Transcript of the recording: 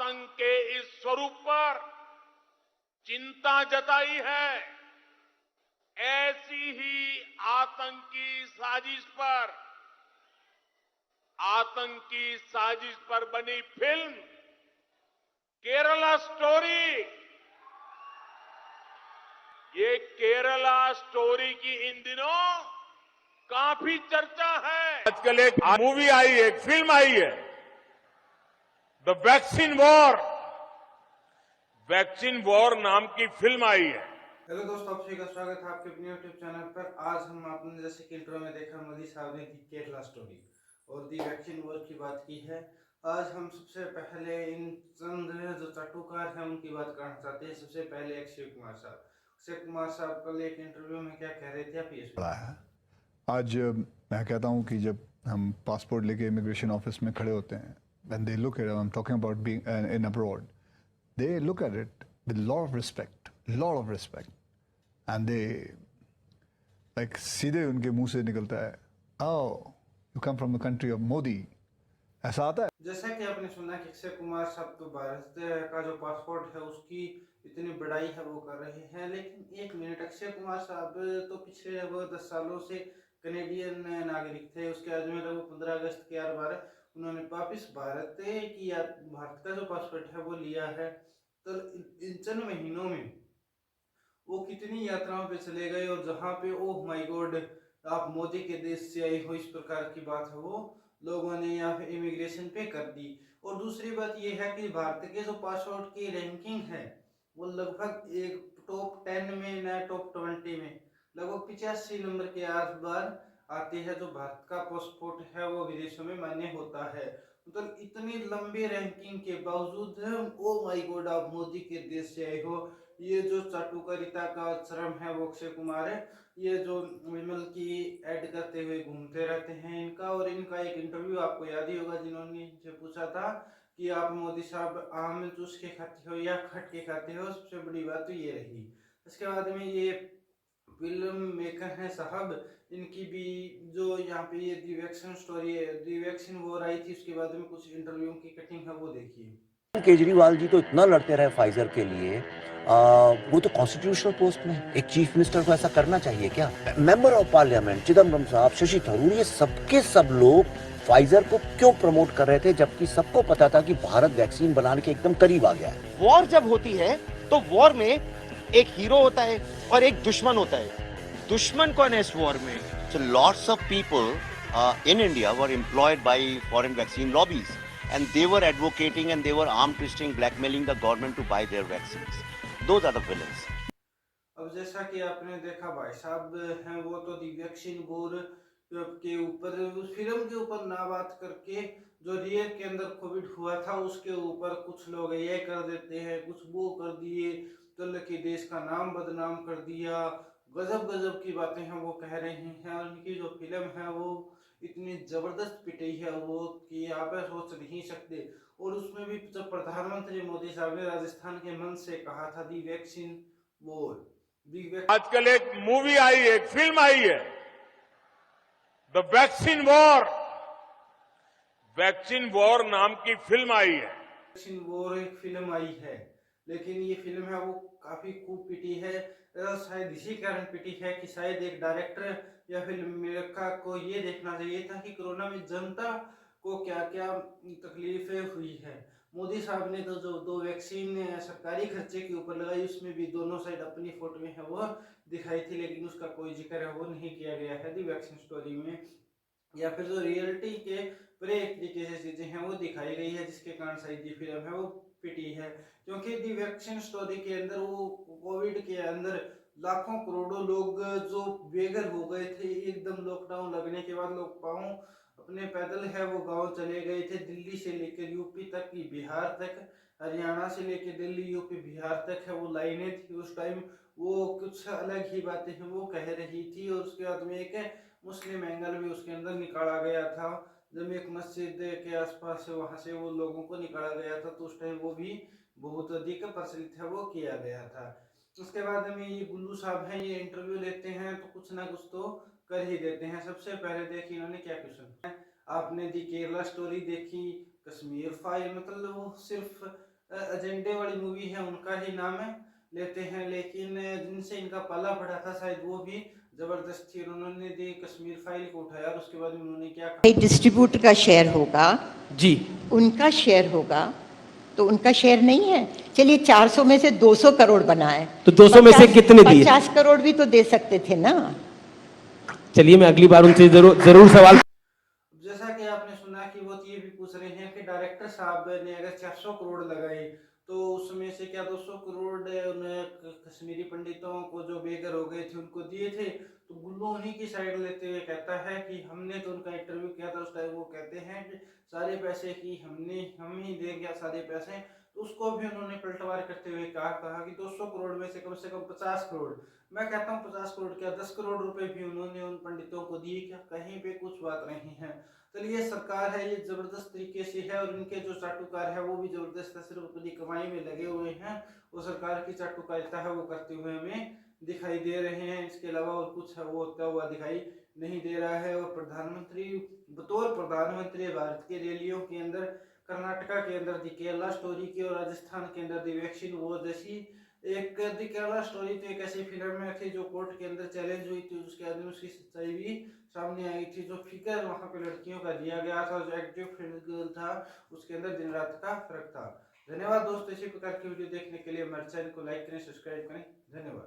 आतंक के इस स्वरूप पर चिंता जताई है। ऐसी ही आतंकी साजिश पर बनी फिल्म केरला स्टोरी, ये केरला स्टोरी की इन दिनों काफी चर्चा है। आजकल एक मूवी आई है, एक फिल्म आई है, द वैक्सीन वॉर नाम की फिल्म आई है। हेलो दोस्तों, आप सभी का स्वागत है आपके अपने यूट्यूब चैनल पर। आज हम आपने जैसे कि इंट्रो में देखा, मोदी साहब ने दी केरला स्टोरी और दी वैक्सीन वॉर की बात की है। आज हम सबसे पहले इन चंद जो चाटुकार हैं उनकी बात करना चाहते हैं। सबसे पहले अक्षय कुमार साहब कल एक इंटरव्यू में क्या कह रहे थे, आप ये सुनिए। आज मैं कहता हूँ कि जब हम पासपोर्ट लेके इमिग्रेशन ऑफिस में खड़े होते हैं, when they look at it, I'm talking about being in abroad, they look at it with lot of respect, and they like सीधे उनके मुंह से निकलता है, oh, you come from the country of Modi, ऐसा आता है। जैसा कि आपने सुना कि अक्षय कुमार साहब तो भारत का जो पासपोर्ट है उसकी इतनी बड़ाई है वो कर रहे हैं, लेकिन एक मिनट, अक्षय कुमार साहब तो पिछले लगभग 10 सालों से कनेडियन नागरिक थे। उसके बाद में लगभग 15 अगस्त के बार उन्होंने वापिस भारत का जो पासपोर्ट है वो लिया है। तो इन चंद महीनों में वो कितनी यात्राओं पे चले गए और जहाँ पे ओह माय गॉड आप मोदी के देश से आए हो, इस प्रकार की बात है वो लोगों ने यहाँ पे इमिग्रेशन पे कर दी। और दूसरी बात ये है कि भारत के जो पासपोर्ट की रैंकिंग है वो लगभग एक टॉप 10 में न टॉप 20 में लगभग 85 नंबर के आस पास आती है। जो भारत का पासपोर्ट है वो विदेशों में मान्य होता है। मतलब इतनी लंबी रैंकिंग के बावजूद ओ माय गॉड आप मोदी के देश से आए हो, ये जो चाटुकारिता का चरम है वो अक्षय कुमार है। ये जो विमल की ऐड करते हुए घूमते रहते हैं इनका। और इनका एक इंटरव्यू आपको याद ही होगा, जिन्होंने इनसे पूछा था कि आप मोदी साहब आम चूस के खाते हो या खट के खाते हो, सबसे बड़ी बात तो ये रही। इसके बाद में ये फिल्म मेकर हैं साहब, इनकी भी जो यहाँ पे ये दी वैक्सीन स्टोरी है, दी वैक्सीन वॉर आई थी, उसके बाद में कुछ इंटरव्यू की कटिंग है वो देखिए। केजरीवाल जी तो इतना लड़ते रहे फाइजर के लिए। वो तो कॉन्स्टिट्यूशनल पोस्ट में एक चीफ मिनिस्टर को ऐसा करना चाहिए क्या? मेंबर ऑफ पार्लियामेंट चिदम्बरम साहब, शशि थरूर, ये सबके सब लोग फाइजर को क्यों प्रमोट कर रहे थे, जबकि सबको पता था कि भारत वैक्सीन बनाने के एकदम करीब आ गया है। वॉर जब होती है तो वॉर में एक हीरो होता है और एक दुश्मन होता है। दुश्मन कौन है इस वॉर में? So lots of people in India were employed by foreign vaccine lobbies, and they were advocating and they were arm twisting, blackmailing the government to buy their vaccines. Those are the villains. अब जैसा कि आपने देखा, भाई साहब हैं वो तो दी वैक्सीन वॉर के ऊपर, उस फिल्म के ऊपर ना बात करके जो रियल के अंदर कोविड हुआ था उसके ऊपर कुछ लोग ये कर देते हैं, कुछ वो कर दिए, कल के देश का नाम बदनाम कर दिया, गजब गजब की बातें हैं वो कह रहे हैं। और उनकी जो फिल्म है वो इतनी जबरदस्त पिटाई है वो कि आप सोच नहीं सकते। और उसमें भी जब प्रधानमंत्री मोदी साहब ने राजस्थान के मन से कहा था दी वैक्सीन वॉर, आजकल एक मूवी आई है, एक फिल्म आई है, द वैक्सीन वॉर नाम की फिल्म आई है। वैक्सीन वॉर एक फिल्म आई है, लेकिन ये फिल्म है वो काफी खूब पिटी है। शायद इसी कारण पिटी है कि शायद एक डायरेक्टर या फिल्म मेकर को ये देखना चाहिए था कि कोरोना में जनता को क्या क्या तकलीफें हुई है। मोदी साहब ने तो जो 2 वैक्सीन सरकारी खर्चे के ऊपर लगाई उसमें भी दोनों साइड अपनी फोटो में है वो दिखाई थी, लेकिन उसका कोई जिक्र है वो नहीं किया गया है दी वैक्सीन स्टोरी में। या फिर जो रियलिटी के परे एक तरीके से चीजें हैं वो दिखाई गई है, जिसके कारण शायद ये फिल्म है वो पिटी है। क्योंकि दी वैक्सीन स्टोरी के अंदर वो कोविड के अंदर लाखों करोड़ों लोग जो बेघर हो गए थे, एकदम लॉकडाउन लगने के बाद लोग पाँव अपने पैदल है वो गांव चले गए थे। दिल्ली से लेकर यूपी तक की बिहार तक, हरियाणा से लेकर दिल्ली यूपी बिहार तक है वो लाइनें थी उस टाइम। वो कुछ अलग ही बातें हैं वो कह रही थी। और उसके बाद में एक मुस्लिम एंगल भी उसके अंदर निकाला गया था। जब एक मस्जिद के आसपास से वहां से वो लोगों को निकाला गया था तो उस टाइम वो भी बहुत अधिक प्रचलित है वो किया गया था। उसके बाद में ये गुल्लू साहब हैं, ये इंटरव्यू लेते हैं तो कुछ ना कुछ तो कर ही देते हैं। सबसे पहले देखिए इन्होंने क्या क्वेश्चन, आपने दी केरला स्टोरी देखी, कश्मीर फाइल, मतलब वो सिर्फ एजेंडे वाली मूवी है उनका ही नाम है लेते हैं, लेकिन जिनसे इनका पाला पड़ा था शायद वो भी जबरदस्ती उन्होंने दी कश्मीर फाइल को उठाया और उसके बाद उन्होंने क्या कहा, डिस्ट्रीब्यूटर का शेयर होगा जी, उनका शेयर होगा तो उनका शेयर नहीं है। चलिए 400 में से 200 करोड़ बनाए तो 200 में से कितने दिए? 50 करोड़ भी तो दे सकते थे ना। चलिए मैं अगली बार उनसे जरूर सवाल। जैसा कि आपने सुना कि वो ये भी पूछ रहे हैं कि डायरेक्टर साहब ने अगर 400 करोड़ लगाए तो उसमें से क्या 200 करोड़ कश्मीरी पंडितों को जो बेघर हो गए थे उनको दिए थे। तो गुल्लू उन्हीं की साइड लेते हुए कहता है कि हमने तो उनका इंटरव्यू किया था, उस टाइम वो कहते हैं कि सारे पैसे की हम ही देंगे सारे पैसे। तो उसको भी उन्होंने पलटवार करते हुए कहा कि 200 करोड़ में से कम 50 करोड़, मैं कहता हूँ 50 करोड़ क्या 10 करोड़ रुपए भी उन्होंने उन पंडितों को दिए क्या? कहीं पे कुछ बात नहीं है। चलिए सरकार है ये जबरदस्त तरीके से है और इनके जो चाटुकार है वो भी जबरदस्त सिर्फ अपनी कमाई में लगे हुए हैं। वो सरकार की चाटुकारिता है वो करते हुए हमें दिखाई दे रहे हैं, इसके अलावा और कुछ है वो होता हुआ दिखाई नहीं दे रहा है। और प्रधानमंत्री बतौर प्रधानमंत्री भारत के रैलियों के अंदर कर्नाटका के अंदर दी केरला स्टोरी की और राजस्थान के अंदर दी वैक्सीन वो जैसी एक दी केरला स्टोरी तो एक ऐसी फिल्म में थी जो कोर्ट के अंदर चैलेंज हुई थी, उसके अंदर उसकी सच्चाई भी सामने आई थी। जो फिगर वहाँ पे लड़कियों का दिया गया था, जो एक्टिव फिगर था उसके अंदर दिन रात का फर्क था। धन्यवाद दोस्तों, इसी प्रकार की वीडियो देखने के लिए हमारे चैनल को लाइक करें, सब्सक्राइब करें। धन्यवाद।